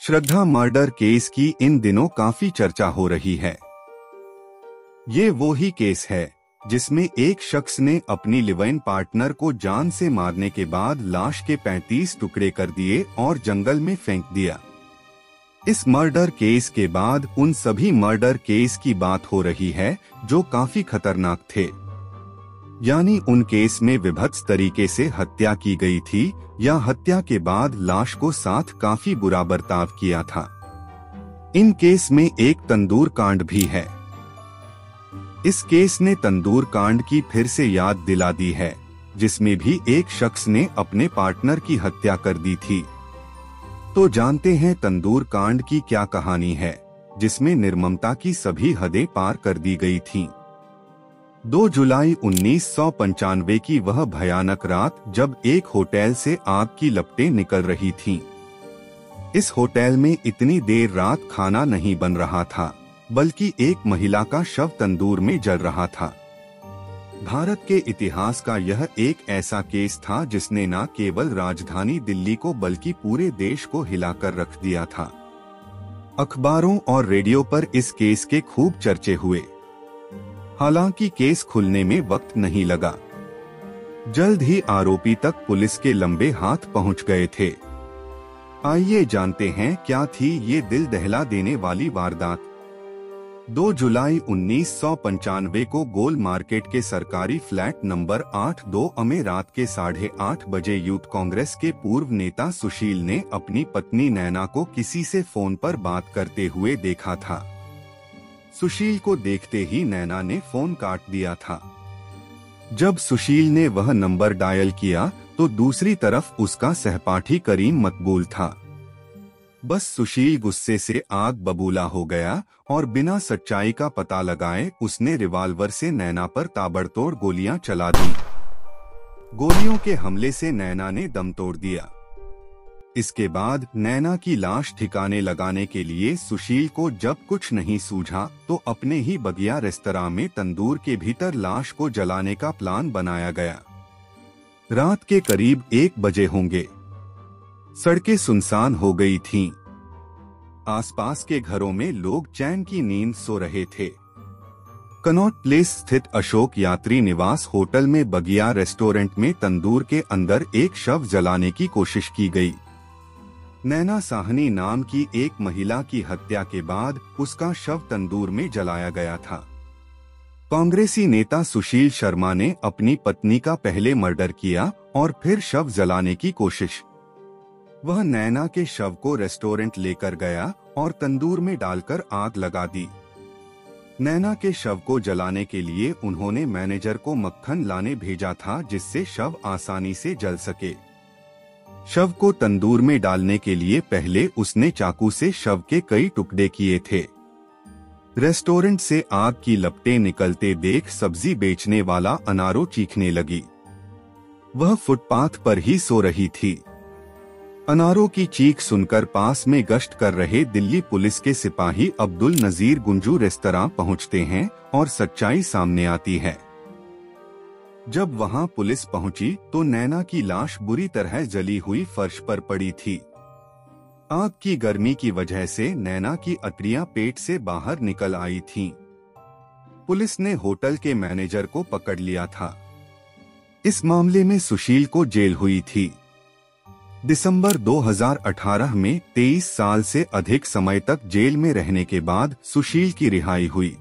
श्रद्धा murder case की इन दिनों काफी चर्चा हो रही है। ये वो ही केस है जिसमें एक शख्स ने अपनी लिव इन पार्टनर को जान से मारने के बाद लाश के 35 टुकड़े कर दिए और जंगल में फेंक दिया। इस मर्डर केस के बाद उन सभी मर्डर केस की बात हो रही है जो काफी खतरनाक थे, यानी उन केस में विभत्स तरीके से हत्या की गई थी या हत्या के बाद लाश को साथ काफी बुरा बर्ताव किया था। इन केस में एक तंदूर कांड भी है। इस केस ने तंदूर कांड की फिर से याद दिला दी है, जिसमें भी एक शख्स ने अपने पार्टनर की हत्या कर दी थी। तो जानते हैं तंदूर कांड की क्या कहानी है, जिसमें निर्ममता की सभी हदें पार कर दी गई थीं। 2 जुलाई 1995 की वह भयानक रात जब एक होटल से आग की लपटें निकल रही थीं। इस होटल में इतनी देर रात खाना नहीं बन रहा था, बल्कि एक महिला का शव तंदूर में जल रहा था। भारत के इतिहास का यह एक ऐसा केस था जिसने न केवल राजधानी दिल्ली को बल्कि पूरे देश को हिलाकर रख दिया था। अखबारों और रेडियो पर इस केस के खूब चर्चे हुए। हालांकि केस खुलने में वक्त नहीं लगा। जल्द ही आरोपी तक पुलिस के लंबे हाथ पहुंच गए थे। आइए जानते हैं क्या थी ये दिल दहला देने वाली वारदात। 2 जुलाई 1995 को गोल मार्केट के सरकारी फ्लैट नंबर 8-2 में रात के 8:30 बजे यूथ कांग्रेस के पूर्व नेता सुशील ने अपनी पत्नी नैना को किसी से फोन पर बात करते हुए देखा था। सुशील को देखते ही नैना ने फोन काट दिया था। जब सुशील ने वह नंबर डायल किया तो दूसरी तरफ उसका सहपाठी करीम मकबूल था। बस सुशील गुस्से से आग बबूला हो गया और बिना सच्चाई का पता लगाए उसने रिवाल्वर से नैना पर ताबड़तोड़ गोलियां चला दी। गोलियों के हमले से नैना ने दम तोड़ दिया। इसके बाद नैना की लाश ठिकाने लगाने के लिए सुशील को जब कुछ नहीं सूझा तो अपने ही बगिया रेस्तरां में तंदूर के भीतर लाश को जलाने का प्लान बनाया गया। रात के करीब 1 बजे होंगे। सड़कें सुनसान हो गई थीं। आसपास के घरों में लोग चैन की नींद सो रहे थे। कनॉट प्लेस स्थित अशोक यात्री निवास होटल में बगिया रेस्टोरेंट में तंदूर के अंदर एक शव जलाने की कोशिश की गई। नैना साहनी नाम की एक महिला की हत्या के बाद उसका शव तंदूर में जलाया गया था। कांग्रेसी नेता सुशील शर्मा ने अपनी पत्नी का पहले मर्डर किया और फिर शव जलाने की कोशिश। वह नैना के शव को रेस्टोरेंट लेकर गया और तंदूर में डालकर आग लगा दी। नैना के शव को जलाने के लिए उन्होंने मैनेजर को मक्खन लाने भेजा था जिससे शव आसानी से जल सके। शव को तंदूर में डालने के लिए पहले उसने चाकू से शव के कई टुकड़े किए थे। रेस्टोरेंट से आग की लपटें निकलते देख सब्जी बेचने वाला अनारो चीखने लगी। वह फुटपाथ पर ही सो रही थी। अनारो की चीख सुनकर पास में गश्त कर रहे दिल्ली पुलिस के सिपाही अब्दुल नजीर गुंजू रेस्तरां पहुंचते हैं और सच्चाई सामने आती है। जब वहां पुलिस पहुंची तो नैना की लाश बुरी तरह जली हुई फर्श पर पड़ी थी। आग की गर्मी की वजह से नैना की अतड़ियां पेट से बाहर निकल आई थीं। पुलिस ने होटल के मैनेजर को पकड़ लिया था। इस मामले में सुशील को जेल हुई थी। दिसंबर 2018 में 23 साल से अधिक समय तक जेल में रहने के बाद सुशील की रिहाई हुई।